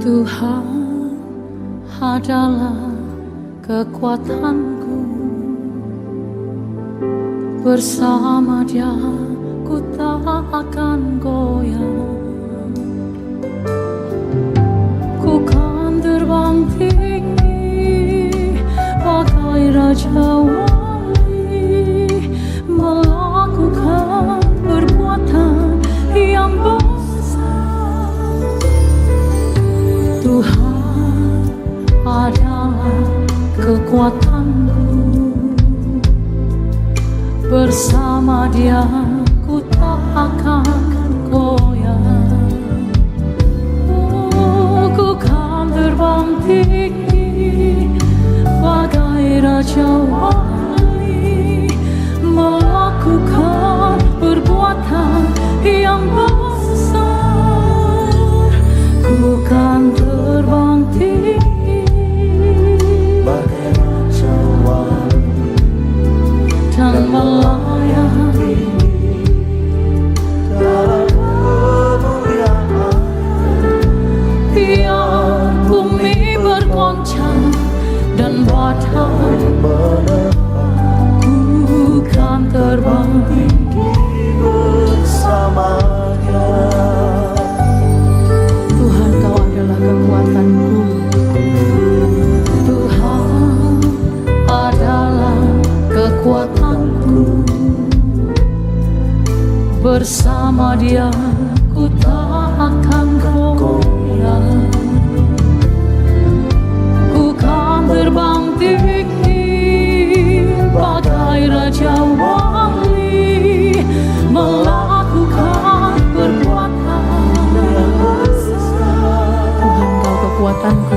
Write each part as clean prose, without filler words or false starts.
Tuhan adalah kekuatanku, bersama Dia ku tak akan goyah. Ku kan terbang tinggi bagai Raja Wali, melakukan perbuatan yang besar. Tuhan adalah kekuatanku, bersama Dia ku tak akan goyah. Ku kan terbang tinggi bagai Raja Wali, melakukan perbuatan yang besar. Ku kan terbang tinggi bagai Raja Wali dan melayani dalam kemuliaan. Biar bumi bergoncang dan badai menerpa, ku kan terbang tinggi bersamanya. Tuhan, Kau adalah kekuatanku. Tuhan adalah kekuatanku, bersama Dia ku tak akan goyah. Ku kan terbang tinggi bagai Raja Wali, melakukan perbuatan yang besar. Tuhan, Kau kekuatanku.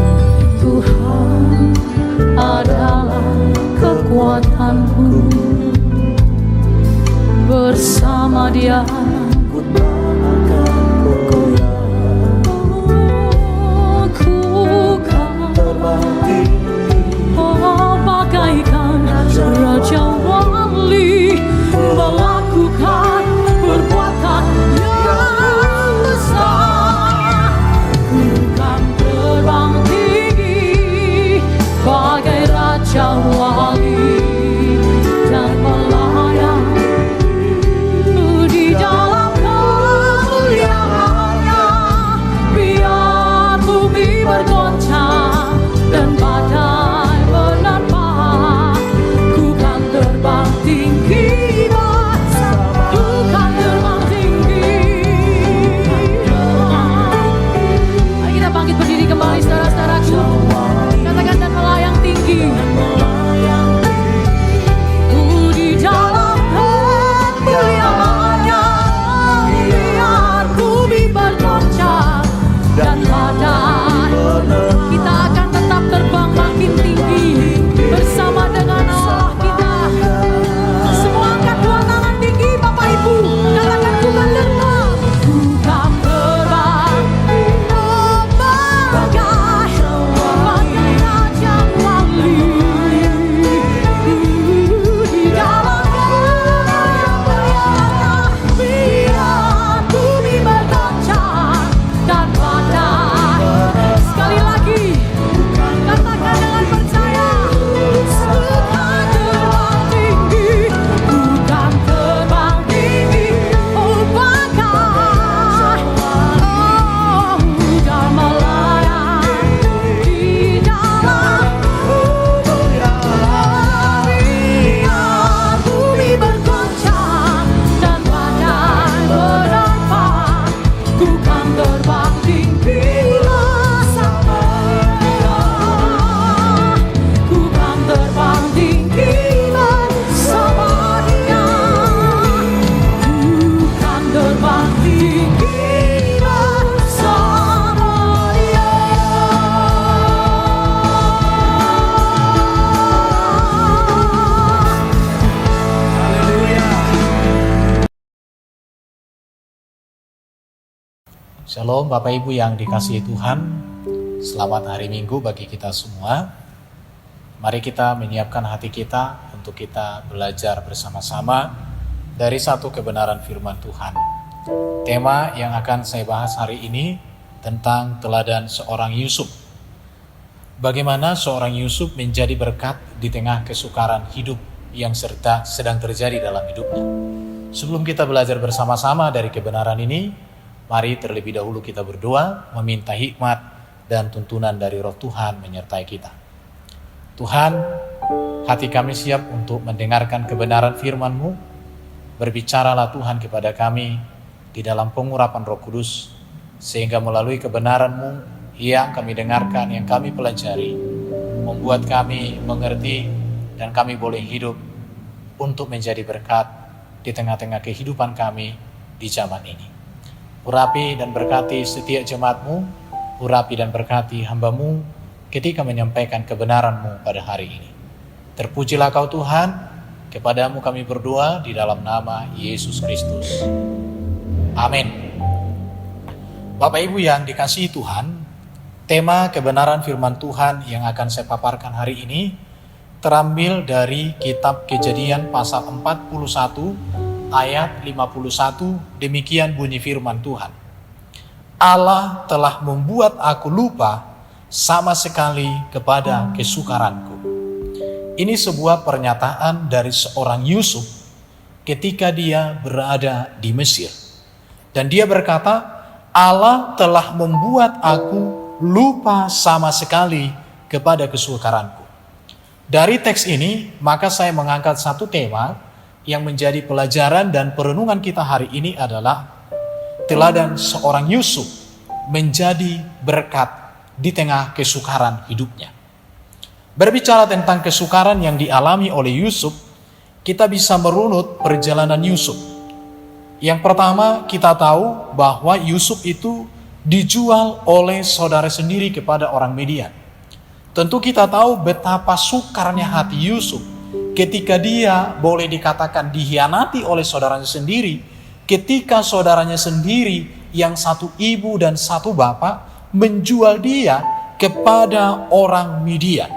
Tuhan adalah kekuatanku, bersama Dia Ku tak akan goyah. ku kan Terbang tinggi bagaikan Raja Wali, melakukan perbuatan yang besar. Ku kan terbang tinggi bagai Raja Wali dan melayani di dalam kemuliaan-Nya. Biar bumi bergoncang dan badai menerpa, ku kan terbang tinggi bersama. Ku kan terbang tinggi. Mari kita bangkit berdiri kembali, saudara-saudaraku. Katakan, dan melayang tinggi. Di dalam kemuliaan-Nya. Biar bumi bergoncang dan badai, kita akan tetap terbang makin tinggi bersama dengan Allah kita. Semua angkat dua tangan tinggi, Bapak Ibu. Katakan, ku kan terbang. Ku kan terbang bagai Raja Wali. Di dalam kemuliaan-Nya. Biar bumi bergoncang dan badai. Sekali lagi, katakan dengan percaya. Ku kan terbang tinggi, ku kan terbang tinggi, oh bagai dan melayang di dalam kemuliaan. Biar bumi bergoncang dan badai menerpa, ku kan terbang tinggi bersama Dia. Ku kan terbang tinggi bersama Dia. Ku kan terbang tinggi bersama Dia. Shalom Bapak Ibu yang dikasihi Tuhan. Selamat hari Minggu bagi kita semua. Mari kita menyiapkan hati kita untuk kita belajar bersama-sama dari satu kebenaran firman Tuhan. Tema yang akan saya bahas hari ini tentang teladan seorang Yusuf. Bagaimana seorang Yusuf menjadi berkat di tengah kesukaran hidup yang sedang terjadi dalam hidupnya. Sebelum kita belajar bersama-sama dari kebenaran ini, mari terlebih dahulu kita berdoa, meminta hikmat dan tuntunan dari Roh Tuhan menyertai kita. Tuhan, hati kami siap untuk mendengarkan kebenaran firman-Mu. Berbicaralah Tuhan kepada kami di dalam pengurapan Roh Kudus, sehingga melalui kebenaran-Mu yang kami dengarkan, yang kami pelajari, membuat kami mengerti dan kami boleh hidup untuk menjadi berkat di tengah-tengah kehidupan kami di zaman ini. Urapi dan berkati setiap jemaat-Mu, urapi dan berkati hamba-Mu ketika menyampaikan kebenaran-Mu pada hari ini. Terpujilah Kau Tuhan, kepadamu kami berdoa di dalam nama Yesus Kristus. Amin. Bapak Ibu yang dikasihi Tuhan, tema kebenaran firman Tuhan yang akan saya paparkan hari ini terambil dari kitab Kejadian pasal 41 ayat 51. Demikian bunyi firman Tuhan. Allah telah membuat aku lupa sama sekali kepada kesukaranku. Ini sebuah pernyataan dari seorang Yusuf ketika dia berada di Mesir. Dan dia berkata, Allah telah membuat aku lupa sama sekali kepada kesukaranku. Dari teks ini, maka saya mengangkat satu tema yang menjadi pelajaran dan perenungan kita hari ini adalah teladan seorang Yusuf menjadi berkat di tengah kesukaran hidupnya. Berbicara tentang kesukaran yang dialami oleh Yusuf, kita bisa merunut perjalanan Yusuf. Yang pertama, kita tahu bahwa Yusuf itu dijual oleh saudara sendiri kepada orang Midian. Tentu kita tahu betapa sukarnya hati Yusuf ketika dia boleh dikatakan dikhianati oleh saudaranya sendiri, ketika saudaranya sendiri yang satu ibu dan satu bapak menjual dia kepada orang Midian.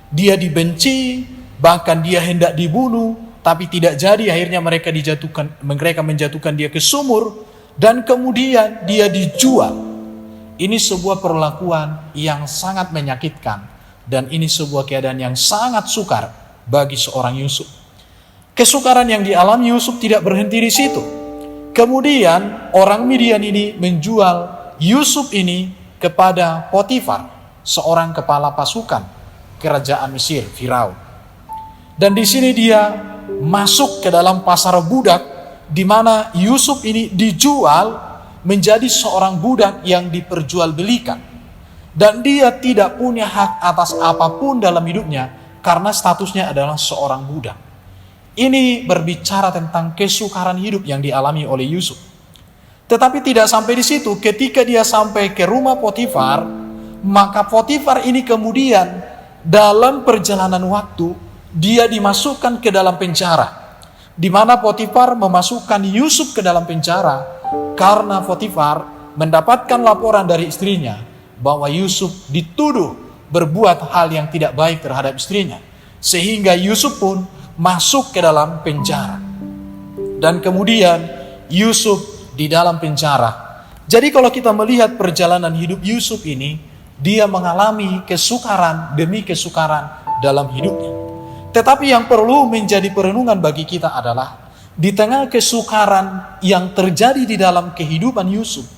Dia dibenci, bahkan dia hendak dibunuh, tapi tidak jadi. Akhirnya mereka menjatuhkan dia ke sumur. Dan kemudian dia dijual. Ini sebuah perlakuan yang sangat menyakitkan. Dan ini sebuah keadaan yang sangat sukar bagi seorang Yusuf. Kesukaran yang dialami Yusuf tidak berhenti di situ. Kemudian orang Midian ini menjual Yusuf ini kepada Potifar, seorang kepala pasukan kerajaan Mesir, Firaun. Dan di sini dia masuk ke dalam pasar budak, di mana Yusuf ini dijual menjadi seorang budak yang diperjualbelikan. Dan dia tidak punya hak atas apapun dalam hidupnya karena statusnya adalah seorang budak. Ini berbicara tentang kesukaran hidup yang dialami oleh Yusuf. Tetapi tidak sampai di situ. Ketika dia sampai ke rumah Potifar, maka Potifar ini kemudian dalam perjalanan waktu dia dimasukkan ke dalam penjara. Di mana Potifar memasukkan Yusuf ke dalam penjara karena Potifar mendapatkan laporan dari istrinya bahwa Yusuf dituduh berbuat hal yang tidak baik terhadap istrinya, sehingga Yusuf pun masuk ke dalam penjara. Dan kemudian Yusuf di dalam penjara. Jadi kalau kita melihat perjalanan hidup Yusuf ini, dia mengalami kesukaran demi kesukaran dalam hidupnya. Tetapi yang perlu menjadi perenungan bagi kita adalah di tengah kesukaran yang terjadi di dalam kehidupan Yusuf,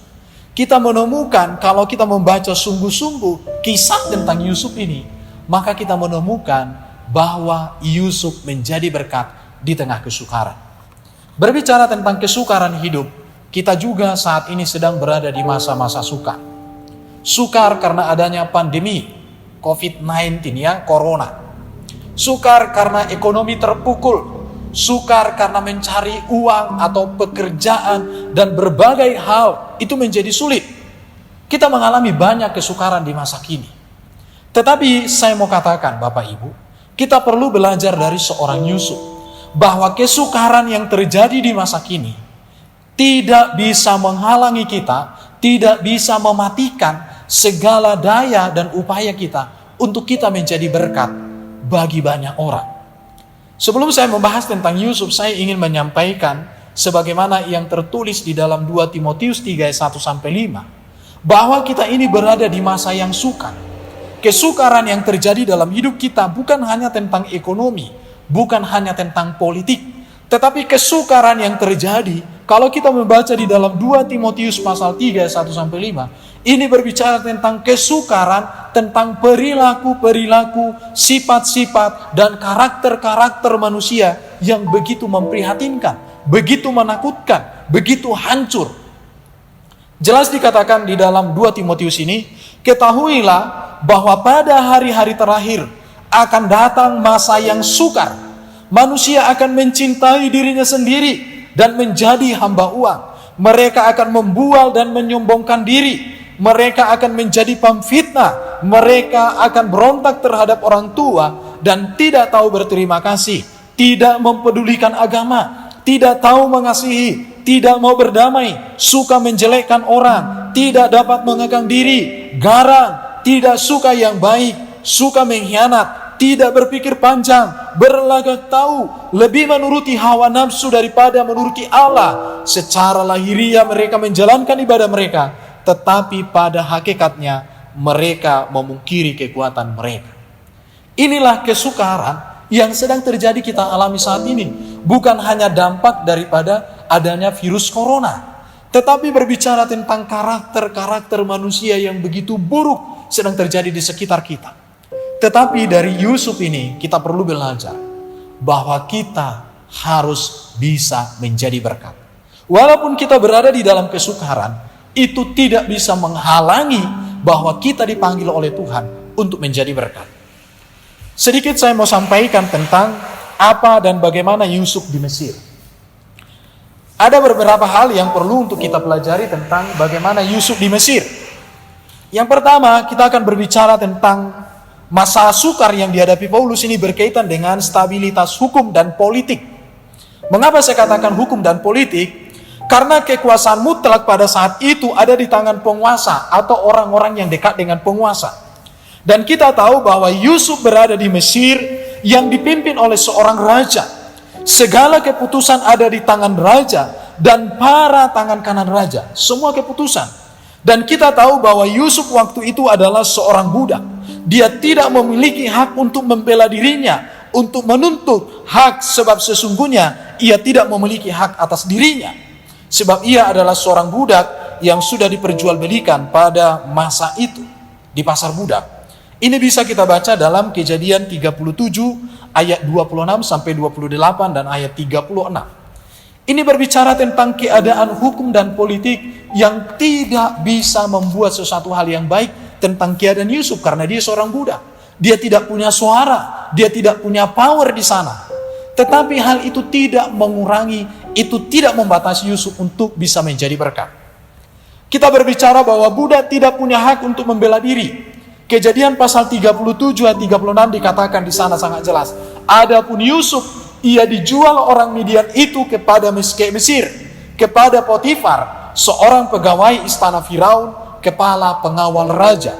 kita menemukan kalau kita membaca sungguh-sungguh kisah tentang Yusuf ini, maka kita menemukan bahwa Yusuf menjadi berkat di tengah kesukaran. Berbicara tentang kesukaran hidup, kita juga saat ini sedang berada di masa-masa sukar. Sukar karena adanya pandemi COVID-19 ya, corona. Sukar karena ekonomi terpukul, sukar karena mencari uang atau pekerjaan dan berbagai hal itu menjadi sulit. Kita mengalami banyak kesukaran di masa kini. Tetapi saya mau katakan Bapak Ibu, kita perlu belajar dari seorang Yusuf bahwa kesukaran yang terjadi di masa kini tidak bisa menghalangi kita, tidak bisa mematikan segala daya dan upaya kita untuk kita menjadi berkat bagi banyak orang. Sebelum saya membahas tentang Yusuf, saya ingin menyampaikan sebagaimana yang tertulis di dalam 2 Timotius 3 ayat 1-5. bahwa kita ini berada di masa yang sukar. Kesukaran yang terjadi dalam hidup kita bukan hanya tentang ekonomi, bukan hanya tentang politik, tetapi kesukaran yang terjadi kalau kita membaca di dalam 2 Timotius pasal 3 ayat 1-5, ini berbicara tentang kesukaran, tentang perilaku-perilaku, sifat-sifat dan karakter-karakter manusia yang begitu memprihatinkan, begitu menakutkan, begitu hancur. Jelas dikatakan di dalam 2 Timotius ini, ketahuilah bahwa pada hari-hari terakhir akan datang masa yang sukar. Manusia akan mencintai dirinya sendiri dan menjadi hamba uang. Mereka akan membual dan menyombongkan diri. Mereka akan menjadi pemfitnah. Mereka akan berontak terhadap orang tua dan tidak tahu berterima kasih, tidak mempedulikan agama, tidak tahu mengasihi, tidak mau berdamai, suka menjelekkan orang, tidak dapat mengegang diri, garang, tidak suka yang baik, suka mengkhianat, tidak berpikir panjang, berlagak tahu, lebih menuruti hawa nafsu daripada menuruti Allah. Secara lahiriah mereka menjalankan ibadah mereka, tetapi pada hakikatnya mereka memungkiri kekuatan mereka. Inilah kesukaran yang sedang terjadi kita alami saat ini. Bukan hanya dampak daripada adanya virus corona, tetapi berbicara tentang karakter-karakter manusia yang begitu buruk sedang terjadi di sekitar kita. Tetapi dari Yusuf ini kita perlu belajar bahwa kita harus bisa menjadi berkat. Walaupun kita berada di dalam kesukaran, itu tidak bisa menghalangi bahwa kita dipanggil oleh Tuhan untuk menjadi berkat. Sedikit saya mau sampaikan tentang apa dan bagaimana Yusuf di Mesir. Ada beberapa hal yang perlu untuk kita pelajari tentang bagaimana Yusuf di Mesir. Yang pertama, kita akan berbicara tentang masa sukar yang dihadapi Paulus ini berkaitan dengan stabilitas hukum dan politik. Mengapa saya katakan hukum dan politik? Karena kekuasaan mutlak pada saat itu ada di tangan penguasa atau orang-orang yang dekat dengan penguasa. Dan kita tahu bahwa Yusuf berada di Mesir yang dipimpin oleh seorang raja. Segala keputusan ada di tangan raja dan para tangan kanan raja. Semua keputusan. Dan kita tahu bahwa Yusuf waktu itu adalah seorang budak. Dia tidak memiliki hak untuk membela dirinya, untuk menuntut hak, sebab sesungguhnya ia tidak memiliki hak atas dirinya. Sebab ia adalah seorang budak yang sudah diperjualbelikan pada masa itu di pasar budak. Ini bisa kita baca dalam Kejadian 37 ayat 26 sampai 28 dan ayat 36. Ini berbicara tentang keadaan hukum dan politik yang tidak bisa membuat sesuatu hal yang baik tentang keadaan Yusuf karena dia seorang budak. Dia tidak punya suara, dia tidak punya power di sana. Tetapi hal itu tidak mengurangi, itu tidak membatasi Yusuf untuk bisa menjadi berkat. Kita berbicara bahwa budak tidak punya hak untuk membela diri. Kejadian pasal 37 ayat 36 dikatakan di sana sangat jelas. Adapun Yusuf, ia dijual orang Midian itu kepada Mesir, kepada Potifar, seorang pegawai istana Firaun, kepala pengawal raja.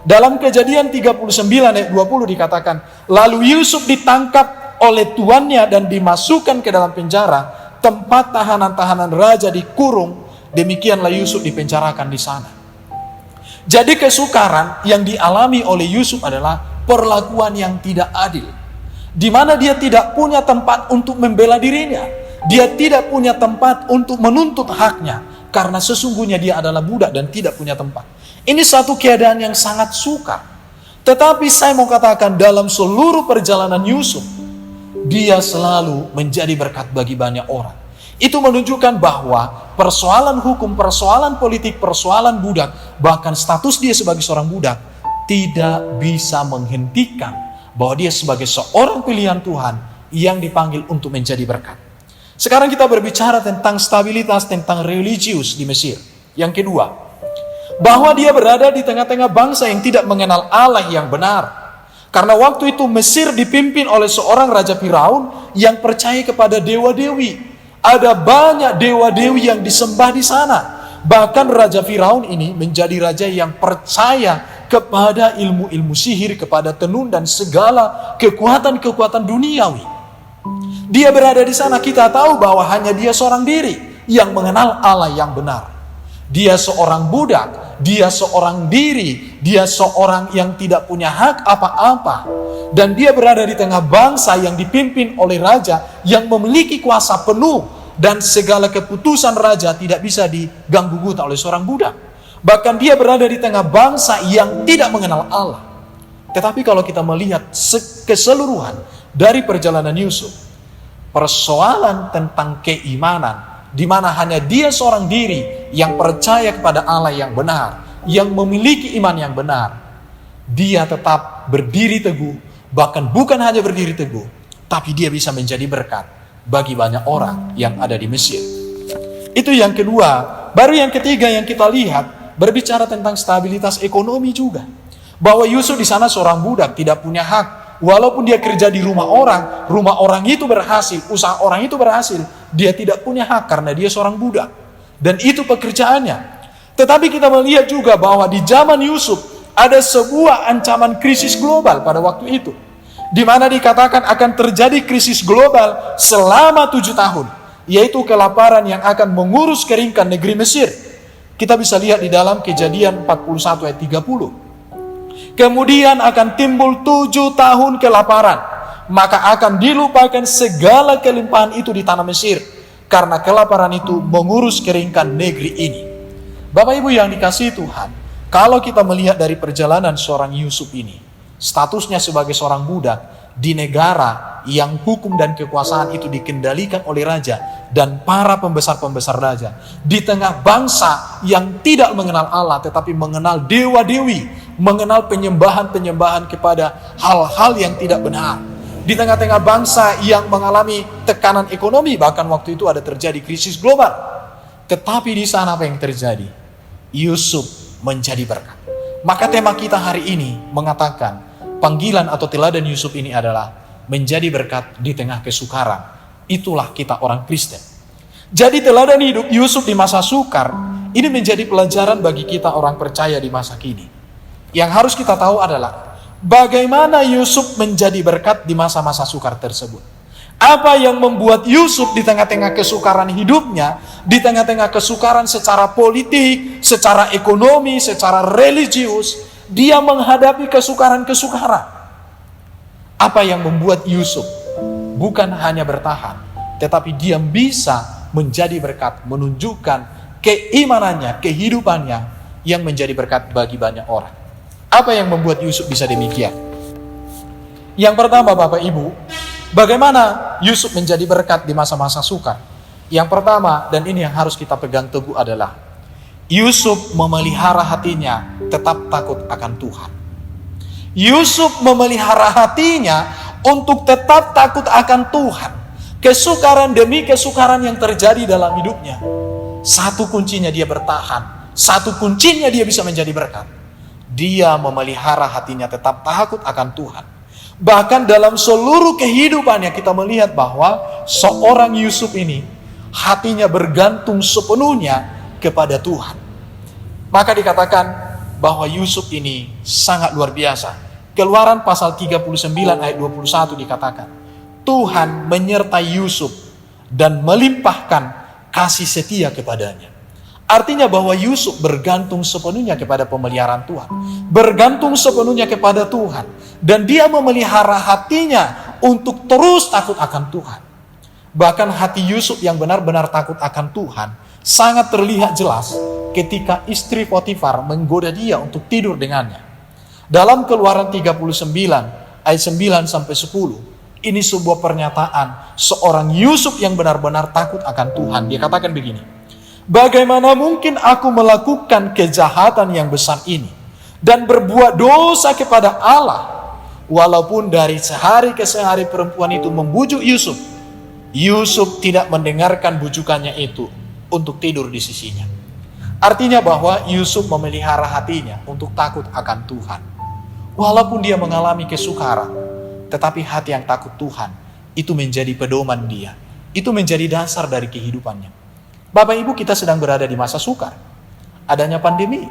Dalam Kejadian 39 ayat 20 dikatakan, lalu Yusuf ditangkap oleh tuannya dan dimasukkan ke dalam penjara, tempat tahanan-tahanan raja dikurung. Demikianlah Yusuf dipenjarakan di sana. Jadi kesukaran yang dialami oleh Yusuf adalah perlakuan yang tidak adil, di mana dia tidak punya tempat untuk membela dirinya. Dia tidak punya tempat untuk menuntut haknya, karena sesungguhnya dia adalah budak dan tidak punya tempat. Ini satu keadaan yang sangat sukar. Tetapi saya mau katakan dalam seluruh perjalanan Yusuf, dia selalu menjadi berkat bagi banyak orang. Itu menunjukkan bahwa persoalan hukum, persoalan politik, persoalan budak, bahkan status dia sebagai seorang budak, tidak bisa menghentikan bahwa dia sebagai seorang pilihan Tuhan yang dipanggil untuk menjadi berkat. Sekarang kita berbicara tentang stabilitas, tentang religius di Mesir. Yang kedua, bahwa dia berada di tengah-tengah bangsa yang tidak mengenal Allah yang benar. Karena waktu itu Mesir dipimpin oleh seorang Raja Firaun yang percaya kepada dewa-dewi. Ada banyak dewa-dewi yang disembah di sana. Bahkan Raja Firaun ini menjadi raja yang percaya kepada ilmu-ilmu sihir, kepada tenun dan segala kekuatan-kekuatan duniawi. Dia berada di sana, kita tahu bahwa hanya dia seorang diri yang mengenal Allah yang benar. Dia seorang budak dia seorang diri, dia seorang yang tidak punya hak apa-apa. Dan dia berada di tengah bangsa yang dipimpin oleh raja yang memiliki kuasa penuh, dan segala keputusan raja tidak bisa diganggu gugat oleh seorang budak. Bahkan dia berada di tengah bangsa yang tidak mengenal Allah. Tetapi kalau kita melihat keseluruhan dari perjalanan Yusuf, persoalan tentang keimanan, di mana hanya dia seorang diri yang percaya kepada Allah yang benar, yang memiliki iman yang benar, dia tetap berdiri teguh. Bahkan bukan hanya berdiri teguh, tapi dia bisa menjadi berkat bagi banyak orang yang ada di Mesir. Itu yang kedua. Baru yang ketiga yang kita lihat, berbicara tentang stabilitas ekonomi juga. Bahwa Yusuf di sana seorang budak, tidak punya hak. Walaupun dia kerja di rumah orang itu berhasil, usaha orang itu berhasil, dia tidak punya hak karena dia seorang budak. Dan itu pekerjaannya. Tetapi kita melihat juga bahwa di zaman Yusuf, ada sebuah ancaman krisis global pada waktu itu, di mana dikatakan akan terjadi krisis global selama 7 tahun, yaitu kelaparan yang akan mengurus keringkan negeri Mesir. Kita bisa lihat di dalam Kejadian 41 ayat 30. Kemudian akan timbul 7 tahun kelaparan, maka akan dilupakan segala kelimpahan itu di tanah Mesir, karena kelaparan itu mengurus keringkan negeri ini. Bapak Ibu yang dikasihi Tuhan, kalau kita melihat dari perjalanan seorang Yusuf ini, statusnya sebagai seorang budak di negara yang hukum dan kekuasaan itu dikendalikan oleh raja dan para pembesar-pembesar raja, di tengah bangsa yang tidak mengenal Allah tetapi mengenal dewa-dewi, mengenal penyembahan-penyembahan kepada hal-hal yang tidak benar, di tengah-tengah bangsa yang mengalami tekanan ekonomi, bahkan waktu itu ada terjadi krisis global. Tetapi di sana apa yang terjadi? Yusuf menjadi berkat. Maka tema kita hari ini mengatakan panggilan atau teladan Yusuf ini adalah menjadi berkat di tengah kesukaran. Itulah kita orang Kristen. Jadi teladan hidup Yusuf di masa sukar ini menjadi pelajaran bagi kita orang percaya di masa kini. Yang harus kita tahu adalah bagaimana Yusuf menjadi berkat di masa-masa sukar tersebut. Apa yang membuat Yusuf di tengah-tengah kesukaran hidupnya, di tengah-tengah kesukaran secara politik, secara ekonomi, secara religius, dia menghadapi kesukaran-kesukaran. Apa yang membuat Yusuf bukan hanya bertahan, tetapi dia bisa menjadi berkat, menunjukkan keimanannya, kehidupannya yang menjadi berkat bagi banyak orang. Apa yang membuat Yusuf bisa demikian? Yang pertama, Bapak Ibu, bagaimana Yusuf menjadi berkat di masa-masa sukar? Yang pertama, dan ini yang harus kita pegang teguh adalah Yusuf memelihara hatinya tetap takut akan Tuhan. Yusuf memelihara hatinya untuk tetap takut akan Tuhan. Kesukaran demi kesukaran yang terjadi dalam hidupnya, satu kuncinya dia bertahan, satu kuncinya dia bisa menjadi berkat. Dia memelihara hatinya tetap takut akan Tuhan. Bahkan dalam seluruh kehidupannya kita melihat bahwa seorang Yusuf ini hatinya bergantung sepenuhnya kepada Tuhan. Maka dikatakan bahwa Yusuf ini sangat luar biasa. Keluaran pasal 39 ayat 21 dikatakan, Tuhan menyertai Yusuf dan melimpahkan kasih setia kepadanya. Artinya bahwa Yusuf bergantung sepenuhnya kepada pemeliharaan Tuhan, bergantung sepenuhnya kepada Tuhan, dan dia memelihara hatinya untuk terus takut akan Tuhan. Bahkan hati Yusuf yang benar-benar takut akan Tuhan sangat terlihat jelas ketika istri Potifar menggoda dia untuk tidur dengannya. Dalam Keluaran 39 ayat 9 sampai 10, ini sebuah pernyataan seorang Yusuf yang benar-benar takut akan Tuhan. Dia katakan begini, bagaimana mungkin aku melakukan kejahatan yang besar ini dan berbuat dosa kepada Allah, walaupun dari sehari ke sehari perempuan itu membujuk Yusuf, Yusuf tidak mendengarkan bujukannya itu untuk tidur di sisinya. Artinya bahwa Yusuf memelihara hatinya untuk takut akan Tuhan. Walaupun dia mengalami kesukaran, tetapi hati yang takut Tuhan itu menjadi pedoman dia. Itu menjadi dasar dari kehidupannya. Bapak Ibu, kita sedang berada di masa sukar. Adanya pandemi.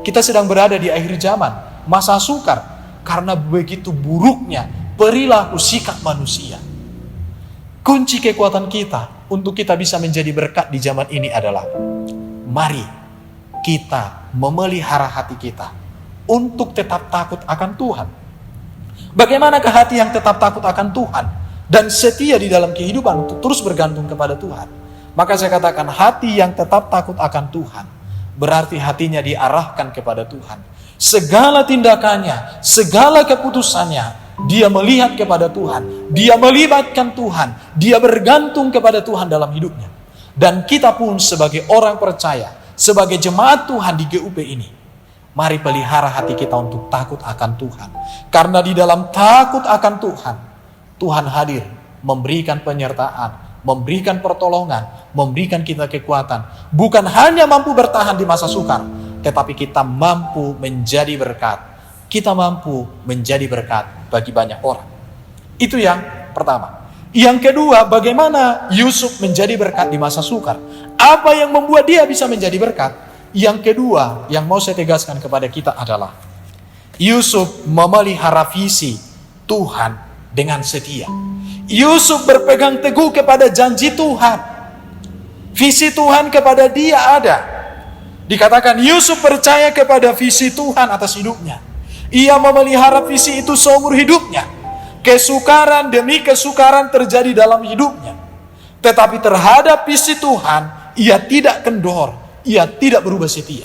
Kita sedang berada di akhir zaman, masa sukar, karena begitu buruknya perilaku sikap manusia. Kunci kekuatan kita untuk kita bisa menjadi berkat di zaman ini adalah mari kita memelihara hati kita untuk tetap takut akan Tuhan. Bagaimanakah hati yang tetap takut akan Tuhan dan setia di dalam kehidupan untuk terus bergantung kepada Tuhan? Maka saya katakan hati yang tetap takut akan Tuhan berarti hatinya diarahkan kepada Tuhan. Segala tindakannya, segala keputusannya, dia melihat kepada Tuhan, dia melibatkan Tuhan, dia bergantung kepada Tuhan dalam hidupnya. Dan kita pun sebagai orang percaya, sebagai jemaat Tuhan di GUP ini, mari pelihara hati kita untuk takut akan Tuhan. Karena di dalam takut akan Tuhan, Tuhan hadir memberikan penyertaan, memberikan pertolongan, memberikan kita kekuatan. Bukan hanya mampu bertahan di masa sukar, tetapi kita mampu menjadi berkat. Kita mampu menjadi berkat bagi banyak orang. Itu yang pertama. Yang kedua, bagaimana Yusuf menjadi berkat di masa sukar? Apa yang membuat dia bisa menjadi berkat? Yang kedua, yang mau saya tegaskan kepada kita adalah Yusuf memelihara visi Tuhan dengan setia. Yusuf berpegang teguh kepada janji Tuhan. Visi Tuhan kepada dia ada. Dikatakan Yusuf percaya kepada visi Tuhan atas hidupnya. Ia memelihara visi itu seumur hidupnya. Kesukaran demi kesukaran terjadi dalam hidupnya. Tetapi terhadap visi Tuhan, ia tidak kendor, ia tidak berubah setia.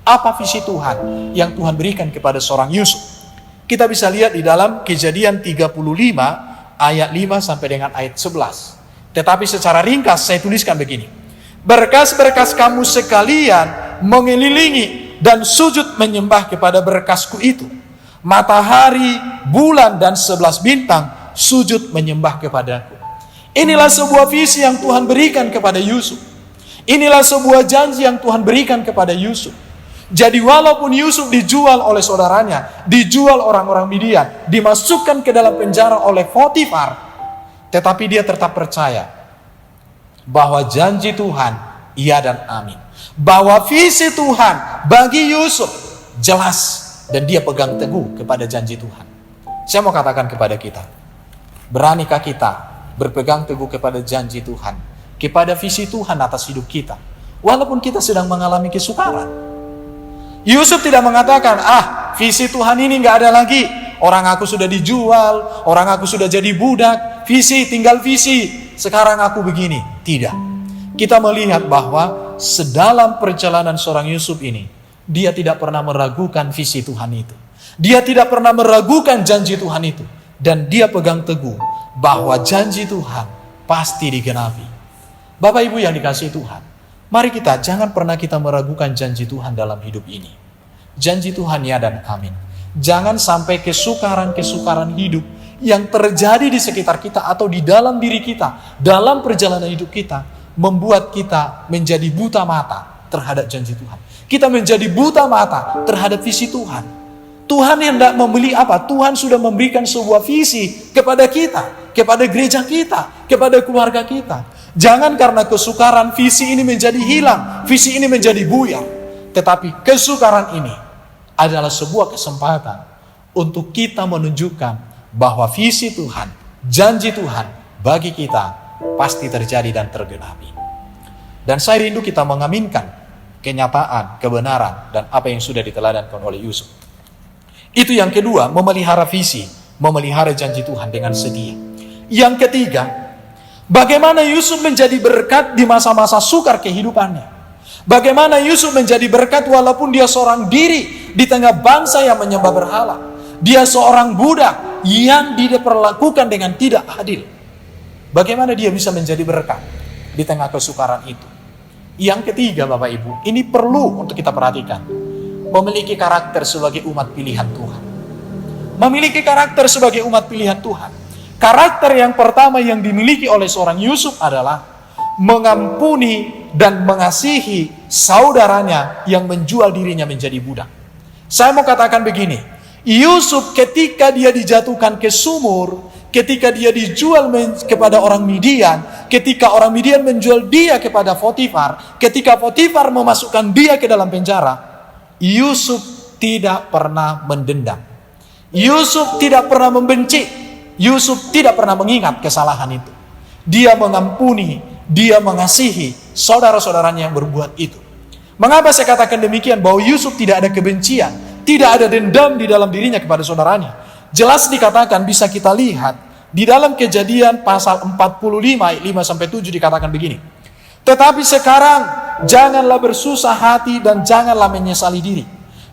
Apa visi Tuhan yang Tuhan berikan kepada seorang Yusuf? Kita bisa lihat di dalam Kejadian 35 ayat 5 sampai dengan ayat 11. Tetapi secara ringkas saya tuliskan begini. Berkas-berkas kamu sekalian mengelilingi dan sujud menyembah kepada berkasku itu. Matahari, bulan, dan 11 bintang sujud menyembah kepadaku. Inilah sebuah visi yang Tuhan berikan kepada Yusuf. Inilah sebuah janji yang Tuhan berikan kepada Yusuf. Jadi walaupun Yusuf dijual oleh saudaranya, dijual orang-orang Midian, dimasukkan ke dalam penjara oleh Potifar, tetapi dia tetap percaya bahwa janji Tuhan iya dan amin. Bahwa visi Tuhan bagi Yusuf jelas. Dan dia pegang teguh kepada janji Tuhan. Saya mau katakan kepada kita, beranikah kita berpegang teguh kepada janji Tuhan, kepada visi Tuhan atas hidup kita, walaupun kita sedang mengalami kesukaran? Yusuf tidak mengatakan, visi Tuhan ini gak ada lagi, orang aku sudah dijual, orang aku sudah jadi budak, visi tinggal visi, sekarang aku begini. Tidak. Kita melihat bahwa sedalam perjalanan seorang Yusuf ini, dia tidak pernah meragukan visi Tuhan itu. Dia tidak pernah meragukan janji Tuhan itu. Dan dia pegang teguh bahwa janji Tuhan pasti digenapi. Bapak Ibu yang dikasihi Tuhan, mari kita jangan pernah kita meragukan janji Tuhan dalam hidup ini. Janji Tuhan ya dan amin. Jangan sampai kesukaran-kesukaran hidup yang terjadi di sekitar kita atau di dalam diri kita, dalam perjalanan hidup kita, membuat kita menjadi buta mata terhadap janji Tuhan. Kita menjadi buta mata terhadap visi Tuhan. Tuhan yang hendak membeli apa? Tuhan sudah memberikan sebuah visi kepada kita, kepada gereja kita, kepada keluarga kita. Jangan karena kesukaran visi ini menjadi hilang, visi ini menjadi buyar. Tetapi kesukaran ini adalah sebuah kesempatan untuk kita menunjukkan bahwa visi Tuhan, janji Tuhan bagi kita pasti terjadi dan tergenapi. Dan saya rindu kita mengaminkan kenyataan, kebenaran, dan apa yang sudah diteladankan oleh Yusuf. Itu yang kedua, memelihara visi, memelihara janji Tuhan dengan setia. Yang ketiga, bagaimana Yusuf menjadi berkat di masa-masa sukar kehidupannya. Bagaimana Yusuf menjadi berkat walaupun dia seorang diri di tengah bangsa yang menyembah berhala. Dia seorang budak yang diperlakukan dengan tidak adil. Bagaimana dia bisa menjadi berkat di tengah kesukaran itu. Yang ketiga Bapak Ibu, ini perlu untuk kita perhatikan. Memiliki karakter sebagai umat pilihan Tuhan. Memiliki karakter sebagai umat pilihan Tuhan. Karakter yang pertama yang dimiliki oleh seorang Yusuf adalah mengampuni dan mengasihi saudaranya yang menjual dirinya menjadi budak. Saya mau katakan begini, Yusuf ketika dia dijatuhkan ke sumur, ketika dia dijual kepada orang Midian, ketika orang Midian menjual dia kepada Potifar, ketika Potifar memasukkan dia ke dalam penjara, Yusuf tidak pernah mendendam. Yusuf tidak pernah membenci. Yusuf tidak pernah mengingat kesalahan itu. Dia mengampuni, dia mengasihi saudara-saudaranya yang berbuat itu. Mengapa saya katakan demikian? Bahwa Yusuf tidak ada kebencian, tidak ada dendam di dalam dirinya kepada saudaranya. Jelas dikatakan, bisa kita lihat di dalam Kejadian pasal 45 ayat 5-7 dikatakan begini. Tetapi sekarang janganlah bersusah hati dan janganlah menyesali diri,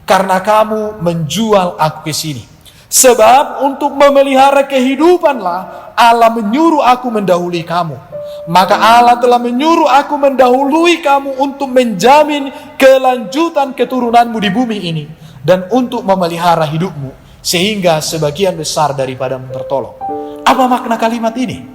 karena kamu menjual aku ke sini. Sebab untuk memelihara kehidupanlah Allah menyuruh aku mendahului kamu. Maka Allah telah menyuruh aku mendahului kamu untuk menjamin kelanjutan keturunanmu di bumi ini, dan untuk memelihara hidupmu, sehingga sebagian besar daripadamu tertolong. Apa makna kalimat ini?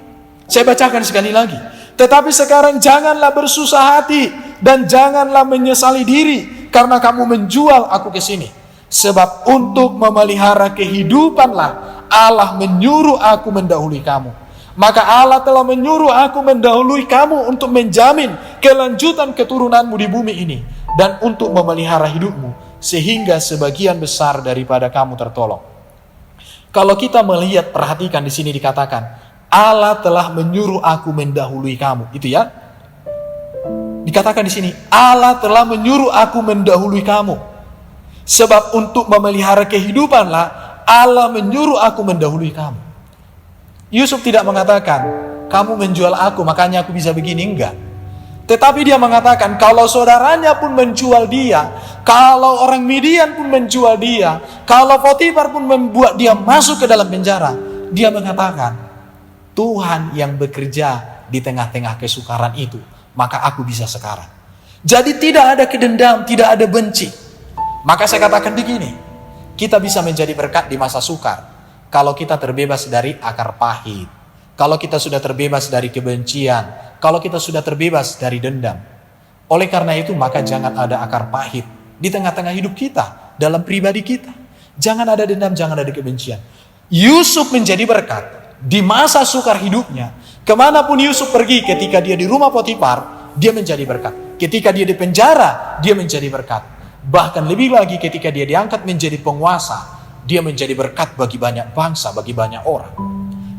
Saya bacakan sekali lagi. Tetapi sekarang janganlah bersusah hati dan janganlah menyesali diri, karena kamu menjual aku ke sini. Sebab untuk memelihara kehidupanlah Allah menyuruh aku mendahului kamu. Maka Allah telah menyuruh aku mendahului kamu untuk menjamin kelanjutan keturunanmu di bumi ini, dan untuk memelihara hidupmu, sehingga sebagian besar daripada kamu tertolong. Kalau kita melihat, perhatikan di sini dikatakan, Allah telah menyuruh aku mendahului kamu. Itu ya. Dikatakan di sini, Allah telah menyuruh aku mendahului kamu. Sebab untuk memelihara kehidupanlah Allah menyuruh aku mendahului kamu. Yusuf tidak mengatakan, kamu menjual aku makanya aku bisa begini, enggak. Tetapi dia mengatakan, kalau saudaranya pun menjual dia, kalau orang Midian pun menjual dia, kalau Potifar pun membuat dia masuk ke dalam penjara, dia mengatakan, Tuhan yang bekerja di tengah-tengah kesukaran itu, maka aku bisa sekarang. Jadi tidak ada kedendam, tidak ada benci. Maka saya katakan begini, kita bisa menjadi berkat di masa sukar kalau kita terbebas dari akar pahit, kalau kita sudah terbebas dari kebencian, kalau kita sudah terbebas dari dendam. Oleh karena itu, maka jangan ada akar pahit di tengah-tengah hidup kita, dalam pribadi kita. Jangan ada dendam, jangan ada kebencian. Yusuf menjadi berkat di masa sukar hidupnya. Kemanapun Yusuf pergi, ketika dia di rumah Potifar, dia menjadi berkat. Ketika dia di penjara, dia menjadi berkat. Bahkan lebih lagi ketika dia diangkat menjadi penguasa, dia menjadi berkat bagi banyak bangsa, bagi banyak orang.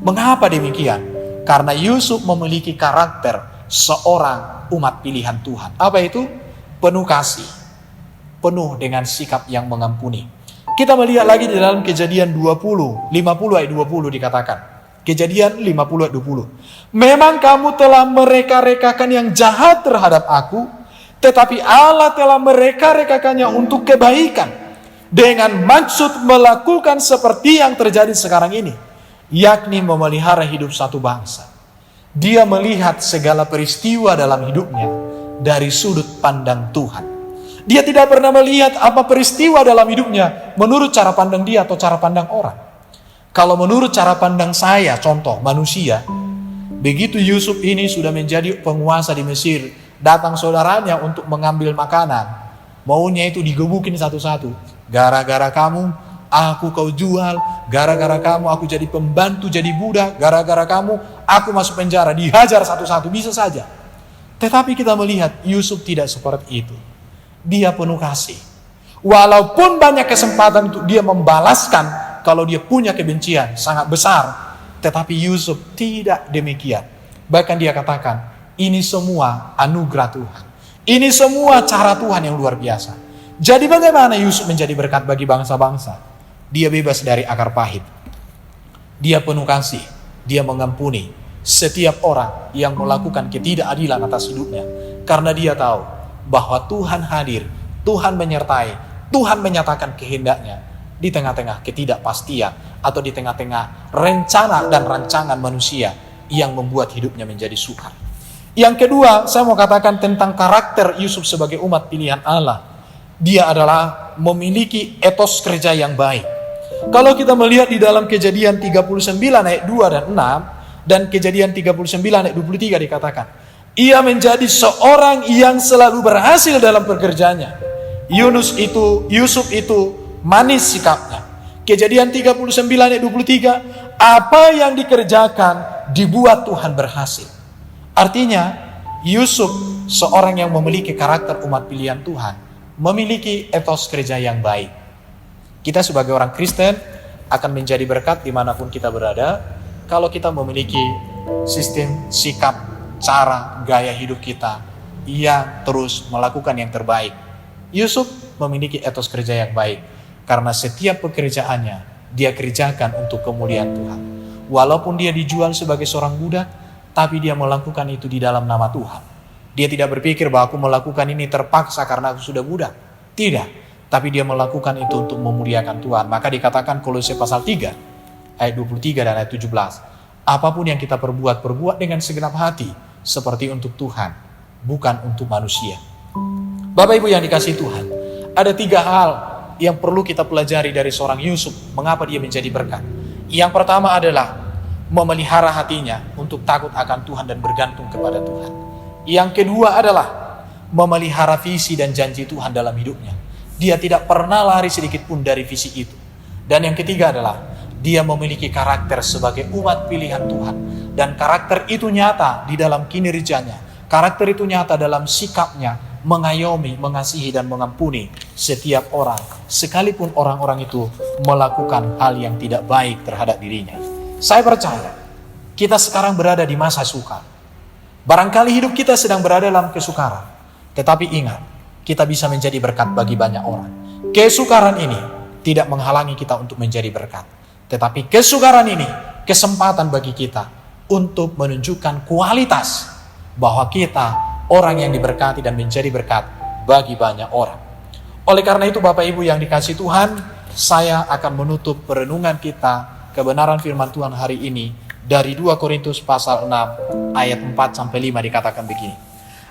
Mengapa demikian? Karena Yusuf memiliki karakter seorang umat pilihan Tuhan. Apa itu? Penuh kasih, penuh dengan sikap yang mengampuni. Kita melihat lagi di dalam Kejadian 50 ayat 20 dikatakan. Kejadian 50 ayat 20. Memang kamu telah mereka-rekakan yang jahat terhadap aku, tetapi Allah telah mereka-rekakannya untuk kebaikan, dengan maksud melakukan seperti yang terjadi sekarang ini, yakni memelihara hidup satu bangsa. Dia melihat segala peristiwa dalam hidupnya dari sudut pandang Tuhan. Dia tidak pernah melihat apa peristiwa dalam hidupnya menurut cara pandang dia atau cara pandang orang. Kalau menurut cara pandang saya, contoh manusia, begitu Yusuf ini sudah menjadi penguasa di Mesir, datang saudaranya untuk mengambil makanan, maunya itu digebukin satu-satu. Gara-gara kamu aku kau jual, gara-gara kamu aku jadi pembantu, jadi budak, gara-gara kamu aku masuk penjara, dihajar satu-satu, bisa saja. Tetapi kita melihat Yusuf tidak seperti itu. Dia penuh kasih. Walaupun banyak kesempatan untuk dia membalaskan kalau dia punya kebencian sangat besar, tetapi Yusuf tidak demikian. Bahkan dia katakan, ini semua anugerah Tuhan. Ini semua cara Tuhan yang luar biasa. Jadi bagaimana Yusuf menjadi berkat bagi bangsa-bangsa? Dia bebas dari akar pahit. Dia penuh kasih. Dia mengampuni setiap orang yang melakukan ketidakadilan atas hidupnya. Karena dia tahu bahwa Tuhan hadir, Tuhan menyertai, Tuhan menyatakan kehendaknya di tengah-tengah ketidakpastian atau di tengah-tengah rencana dan rancangan manusia yang membuat hidupnya menjadi sukar. Yang kedua, saya mau katakan tentang karakter Yusuf sebagai umat pilihan Allah. Dia adalah memiliki etos kerja yang baik. Kalau kita melihat di dalam Kejadian 39 ayat 2 dan 6 dan Kejadian 39 ayat 23 dikatakan, ia menjadi seorang yang selalu berhasil dalam pekerjaannya. Yusuf itu manis sikapnya. Kejadian 39 ayat 23, apa yang dikerjakan dibuat Tuhan berhasil. Artinya Yusuf seorang yang memiliki karakter umat pilihan Tuhan, memiliki etos kerja yang baik. Kita sebagai orang Kristen akan menjadi berkat dimanapun kita berada kalau kita memiliki sistem, sikap, cara, gaya hidup kita yang terus melakukan yang terbaik Yusuf memiliki etos kerja yang baik karena setiap pekerjaannya dia kerjakan untuk kemuliaan Tuhan. Walaupun dia dijual sebagai seorang budak, tapi dia melakukan itu di dalam nama Tuhan. Dia tidak berpikir bahwa aku melakukan ini terpaksa karena aku sudah budak. Tidak, tapi dia melakukan itu untuk memuliakan Tuhan. Maka dikatakan Kolose pasal 3 ayat 23 dan ayat 17, apapun yang kita perbuat dengan segenap hati seperti untuk Tuhan, bukan untuk manusia. Bapak Ibu yang dikasihi Tuhan, ada 3 hal yang perlu kita pelajari dari seorang Yusuf, mengapa dia menjadi berkat. Yang pertama adalah memelihara hatinya untuk takut akan Tuhan dan bergantung kepada Tuhan. Yang kedua adalah memelihara visi dan janji Tuhan dalam hidupnya. Dia tidak pernah lari sedikit pun dari visi itu. Dan yang ketiga adalah dia memiliki karakter sebagai umat pilihan Tuhan. Dan karakter itu nyata di dalam kinerjanya. Karakter itu nyata dalam sikapnya, mengayomi, mengasihi, dan mengampuni setiap orang, sekalipun orang-orang itu melakukan hal yang tidak baik terhadap dirinya. Saya percaya, kita sekarang berada di masa sukar. Barangkali hidup kita sedang berada dalam kesukaran. Tetapi ingat, kita bisa menjadi berkat bagi banyak orang. Kesukaran ini tidak menghalangi kita untuk menjadi berkat. Tetapi kesukaran ini kesempatan bagi kita untuk menunjukkan kualitas bahwa kita orang yang diberkati dan menjadi berkat bagi banyak orang. Oleh karena itu Bapak Ibu yang dikasihi Tuhan, saya akan menutup perenungan kita kebenaran firman Tuhan hari ini dari 2 Korintus pasal 6 ayat 4-5 dikatakan begini.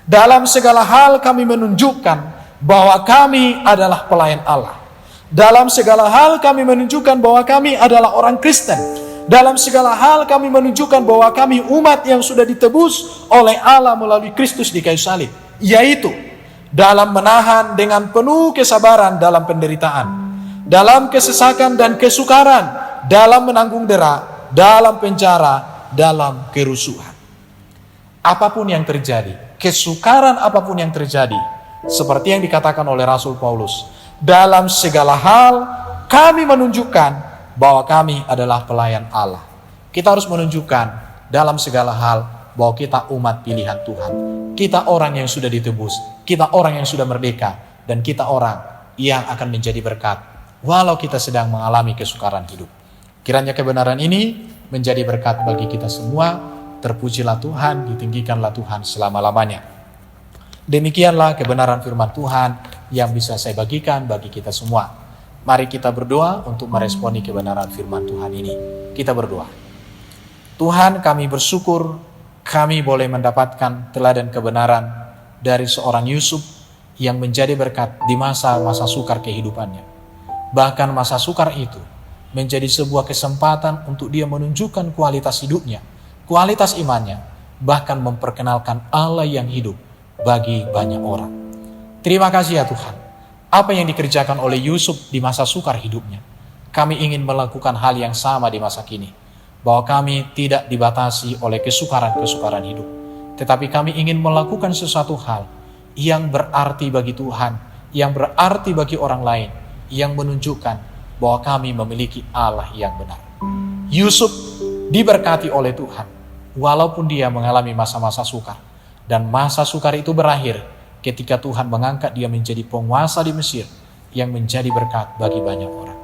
Dalam segala hal kami menunjukkan bahwa kami adalah pelayan Allah. Dalam segala hal kami menunjukkan bahwa kami adalah orang Kristen. Dalam segala hal kami menunjukkan bahwa kami umat yang sudah ditebus oleh Allah melalui Kristus di kayu salib, yaitu dalam menahan dengan penuh kesabaran dalam penderitaan, dalam kesesakan dan kesukaran, dalam menanggung dera, dalam penjara, dalam kerusuhan. Apapun yang terjadi, kesukaran apapun yang terjadi, seperti yang dikatakan oleh Rasul Paulus, dalam segala hal kami menunjukkan bahwa kami adalah pelayan Allah. Kita harus menunjukkan dalam segala hal bahwa kita umat pilihan Tuhan. Kita orang yang sudah ditebus, kita orang yang sudah merdeka, dan kita orang yang akan menjadi berkat walau kita sedang mengalami kesukaran hidup. Kiranya kebenaran ini menjadi berkat bagi kita semua. Terpujilah Tuhan, ditinggikanlah Tuhan selama-lamanya. Demikianlah kebenaran firman Tuhan yang bisa saya bagikan bagi kita semua. Mari kita berdoa untuk meresponi kebenaran firman Tuhan ini. Kita berdoa. Tuhan, kami bersyukur kami boleh mendapatkan teladan kebenaran dari seorang Yusuf yang menjadi berkat di masa-masa sukar kehidupannya. Bahkan masa sukar itu menjadi sebuah kesempatan untuk dia menunjukkan kualitas hidupnya, kualitas imannya, bahkan memperkenalkan Allah yang hidup bagi banyak orang. Terima kasih ya Tuhan. Apa yang dikerjakan oleh Yusuf di masa sukar hidupnya, kami ingin melakukan hal yang sama di masa kini. Bahwa kami tidak dibatasi oleh kesukaran-kesukaran hidup, tetapi kami ingin melakukan sesuatu hal yang berarti bagi Tuhan, yang berarti bagi orang lain, yang menunjukkan bahwa kami memiliki Allah yang benar. Yusuf diberkati oleh Tuhan, walaupun dia mengalami masa-masa sukar. Dan masa sukar itu berakhir ketika Tuhan mengangkat dia menjadi penguasa di Mesir yang menjadi berkat bagi banyak orang.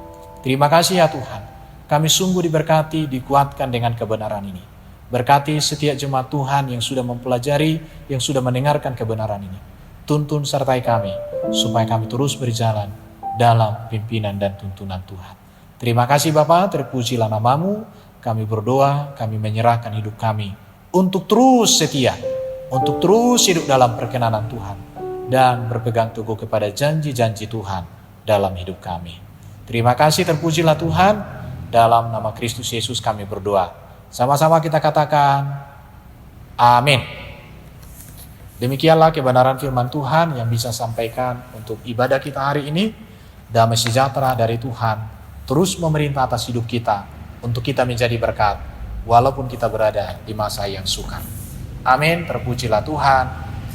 Terima kasih ya Tuhan. Kami sungguh diberkati, dikuatkan dengan kebenaran ini. Berkati setiap jemaat Tuhan yang sudah mempelajari, yang sudah mendengarkan kebenaran ini. Tuntun sertai kami, supaya kami terus berjalan dalam pimpinan dan tuntunan Tuhan. Terima kasih Bapa, terpujilah namamu. Kami berdoa, kami menyerahkan hidup kami untuk terus setia, untuk terus hidup dalam perkenanan Tuhan, dan berpegang teguh kepada janji-janji Tuhan dalam hidup kami. Terima kasih, terpujilah Tuhan. Dalam nama Kristus Yesus kami berdoa. Sama-sama kita katakan, amin. Demikianlah kebenaran firman Tuhan yang bisa sampaikan untuk ibadah kita hari ini. Damai sejahtera dari Tuhan terus memerintah atas hidup kita, untuk kita menjadi berkat, walaupun kita berada di masa yang sukar. Amin, terpujilah Tuhan.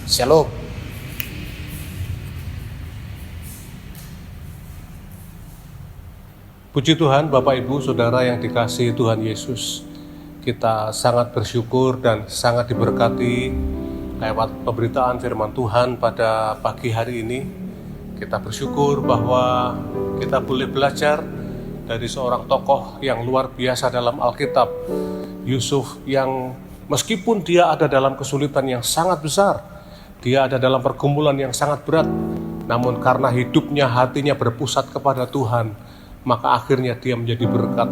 Shalom. Puji Tuhan, Bapak Ibu, Saudara yang dikasihi Tuhan Yesus. Kita sangat bersyukur dan sangat diberkati lewat pemberitaan firman Tuhan pada pagi hari ini. Kita bersyukur bahwa kita boleh belajar dari seorang tokoh yang luar biasa dalam Alkitab, Yusuf, yang meskipun dia ada dalam kesulitan yang sangat besar, dia ada dalam pergumulan yang sangat berat, namun karena hidupnya, hatinya berpusat kepada Tuhan, maka akhirnya dia menjadi berkat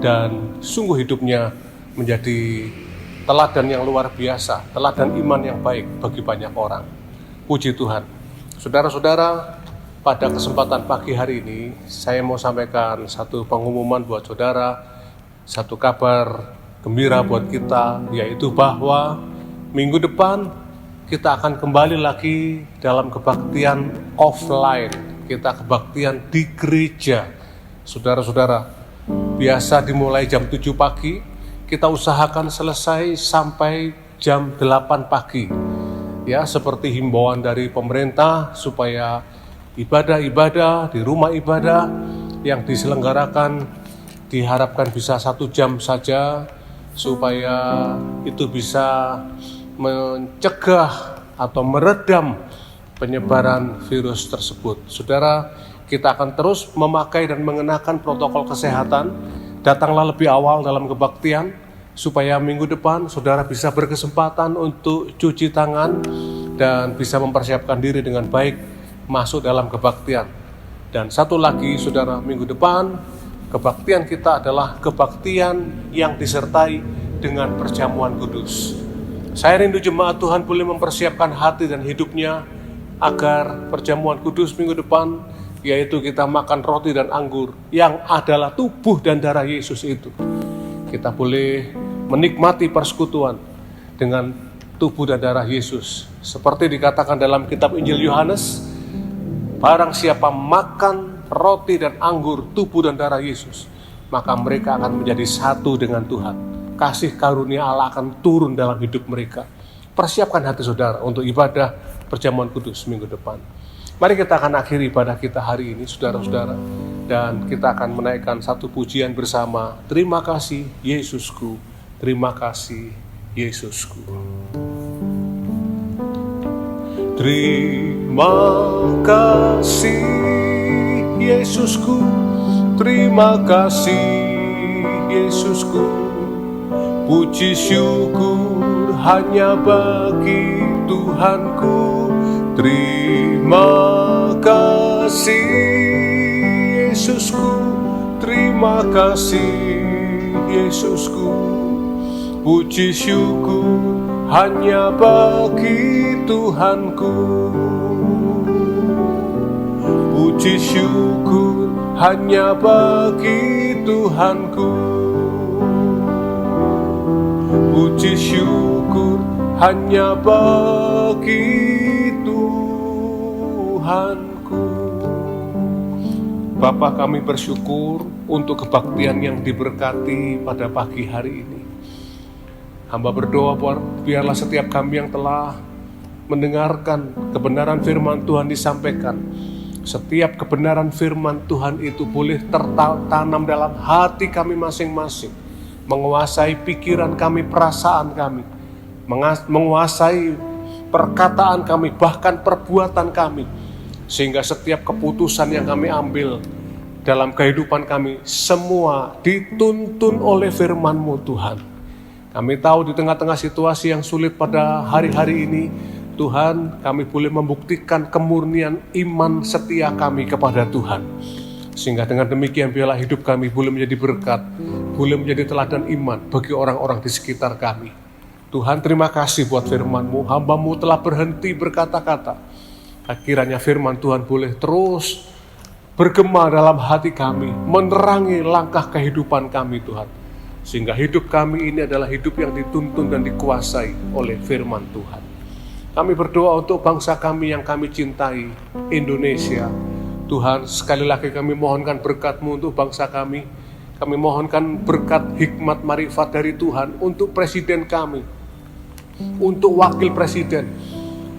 dan sungguh hidupnya menjadi teladan yang luar biasa, teladan iman yang baik bagi banyak orang. Puji Tuhan. Saudara-saudara, pada kesempatan pagi hari ini, saya mau sampaikan satu pengumuman buat saudara, satu kabar gembira buat kita, yaitu bahwa minggu depan kita akan kembali lagi dalam kebaktian offline. Kita kebaktian di gereja. Saudara-saudara, biasa dimulai jam 7 pagi, kita usahakan selesai sampai jam 8 pagi. Ya, seperti himbauan dari pemerintah supaya ibadah-ibadah di rumah ibadah yang diselenggarakan diharapkan bisa 1 jam saja, supaya itu bisa mencegah atau meredam penyebaran virus tersebut. Saudara, kita akan terus memakai dan mengenakan protokol kesehatan. Datanglah lebih awal dalam kebaktian, supaya minggu depan saudara bisa berkesempatan untuk cuci tangan dan bisa mempersiapkan diri dengan baik masuk dalam kebaktian. Dan satu lagi saudara, minggu depan kebaktian kita adalah kebaktian yang disertai dengan perjamuan kudus. Saya rindu jemaat Tuhan boleh mempersiapkan hati dan hidupnya agar perjamuan kudus minggu depan, yaitu kita makan roti dan anggur yang adalah tubuh dan darah Yesus itu, kita boleh menikmati persekutuan dengan tubuh dan darah Yesus. Seperti dikatakan dalam kitab Injil Yohanes, barang siapa makan roti dan anggur tubuh dan darah Yesus, maka mereka akan menjadi satu dengan Tuhan. Kasih karunia Allah akan turun dalam hidup mereka. Persiapkan hati saudara untuk ibadah perjamuan kudus minggu depan. Mari kita akan akhiri ibadah kita hari ini, saudara-saudara, dan kita akan menaikkan satu pujian bersama. Terima kasih Yesusku, terima kasih Yesusku. Terima kasih Yesusku, terima kasih Yesusku. Puji syukur hanya bagi Tuhanku. Terima kasih Yesusku, terima kasih Yesusku. Puji syukur hanya bagi Tuhanku. Puji syukur hanya bagi Tuhanku. Puji syukur hanya bagi Tuhanku. Bapa, kami bersyukur untuk kebaktian yang diberkati pada pagi hari ini. Hamba berdoa biarlah setiap kami yang telah mendengarkan kebenaran firman Tuhan disampaikan, setiap kebenaran firman Tuhan itu boleh tertanam dalam hati kami masing-masing, menguasai pikiran kami, perasaan kami, menguasai perkataan kami, bahkan perbuatan kami, sehingga setiap keputusan yang kami ambil dalam kehidupan kami semua dituntun oleh firman-Mu Tuhan. Kami tahu di tengah-tengah situasi yang sulit pada hari-hari ini, Tuhan, kami boleh membuktikan kemurnian iman setia kami kepada Tuhan. Sehingga dengan demikian biarlah hidup kami boleh menjadi berkat, boleh menjadi teladan iman bagi orang-orang di sekitar kami. Tuhan, terima kasih buat firman-Mu. Hamba-Mu telah berhenti berkata-kata. Kiranya firman Tuhan boleh terus bergema dalam hati kami, menerangi langkah kehidupan kami Tuhan. Sehingga hidup kami ini adalah hidup yang dituntun dan dikuasai oleh firman Tuhan. Kami berdoa untuk bangsa kami yang kami cintai, Indonesia. Tuhan, sekali lagi kami mohonkan berkat-Mu untuk bangsa kami. Kami mohonkan berkat hikmat marifat dari Tuhan untuk presiden kami, untuk wakil presiden,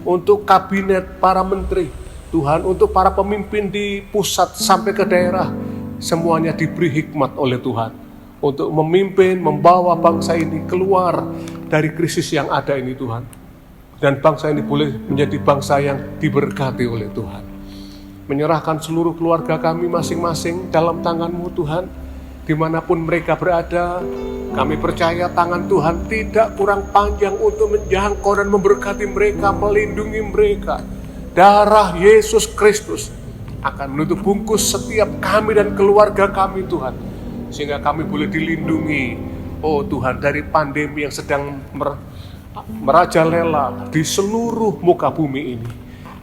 untuk kabinet para menteri. Tuhan, untuk para pemimpin di pusat sampai ke daerah, semuanya diberi hikmat oleh Tuhan untuk memimpin, membawa bangsa ini keluar dari krisis yang ada ini Tuhan. Dan bangsa ini boleh menjadi bangsa yang diberkati oleh Tuhan. menyerahkan seluruh keluarga kami masing-masing dalam tangan-Mu Tuhan. Dimanapun mereka berada, kami percaya tangan Tuhan tidak kurang panjang untuk menjangkau dan memberkati mereka, melindungi mereka. Darah Yesus Kristus akan menutup bungkus setiap kami dan keluarga kami Tuhan, sehingga kami boleh dilindungi, oh Tuhan, dari pandemi yang sedang merajalela di seluruh muka bumi ini.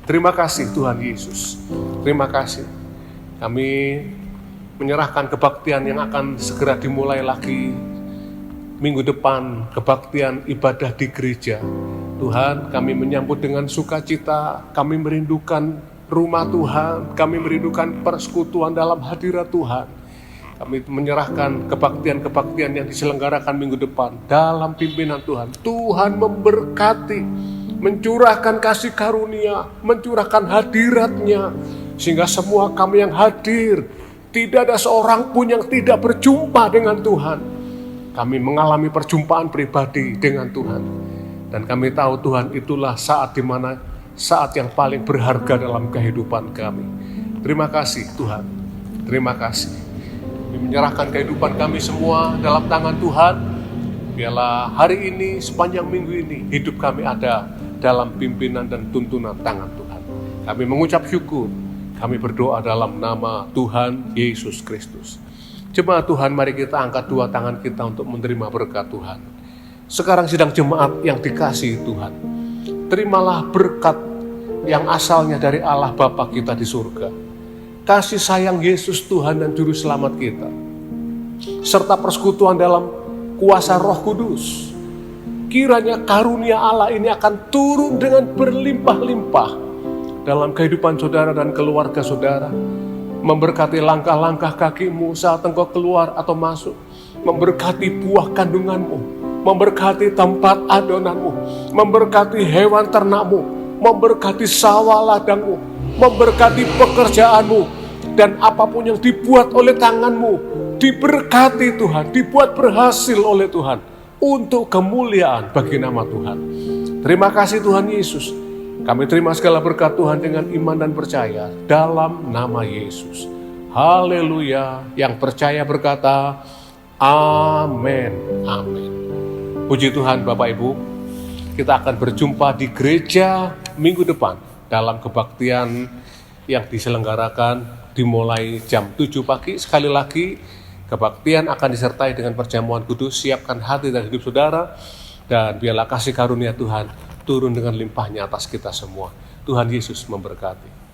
Terima kasih Tuhan Yesus, terima kasih. Kami menyerahkan kebaktian yang akan segera dimulai lagi minggu depan, kebaktian ibadah di gereja. Tuhan, kami menyambut dengan sukacita, kami merindukan rumah Tuhan, kami merindukan persekutuan dalam hadirat Tuhan. Kami menyerahkan kebaktian-kebaktian yang diselenggarakan minggu depan dalam pimpinan Tuhan. Tuhan memberkati, mencurahkan kasih karunia, mencurahkan hadirat-Nya, sehingga semua kami yang hadir, tidak ada seorang pun yang tidak berjumpa dengan Tuhan. Kami mengalami perjumpaan pribadi dengan Tuhan. Dan kami tahu Tuhan itulah saat yang paling berharga dalam kehidupan kami. Terima kasih Tuhan, terima kasih. Kami menyerahkan kehidupan kami semua dalam tangan Tuhan. Biarlah hari ini, sepanjang minggu ini, hidup kami ada dalam pimpinan dan tuntunan tangan Tuhan. Kami mengucap syukur, kami berdoa dalam nama Tuhan Yesus Kristus. Jemaat Tuhan, mari kita angkat dua tangan kita untuk menerima berkat Tuhan. Sekarang sidang jemaat yang dikasihi Tuhan, terimalah berkat yang asalnya dari Allah Bapa kita di surga, kasih sayang Yesus Tuhan dan Juru Selamat kita, serta persekutuan dalam kuasa Roh Kudus. Kiranya karunia Allah ini akan turun dengan berlimpah-limpah dalam kehidupan saudara dan keluarga saudara, memberkati langkah-langkah kakimu saat engkau keluar atau masuk, memberkati buah kandunganmu, memberkati tempat adonanmu, memberkati hewan ternakmu, memberkati sawah ladangmu, memberkati pekerjaanmu, dan apapun yang dibuat oleh tanganmu, diberkati Tuhan, dibuat berhasil oleh Tuhan, untuk kemuliaan bagi nama Tuhan. Terima kasih Tuhan Yesus. Kami terima segala berkat Tuhan dengan iman dan percaya dalam nama Yesus. Haleluya. Yang percaya berkata, amin. Amin. Puji Tuhan Bapak Ibu. Kita akan berjumpa di gereja minggu depan dalam kebaktian yang diselenggarakan dimulai jam 7 pagi. Sekali lagi, kebaktian akan disertai dengan perjamuan kudus. Siapkan hati dan hidup saudara, dan biarlah kasih karunia Tuhan turun dengan limpahnya atas kita semua. Tuhan Yesus memberkati.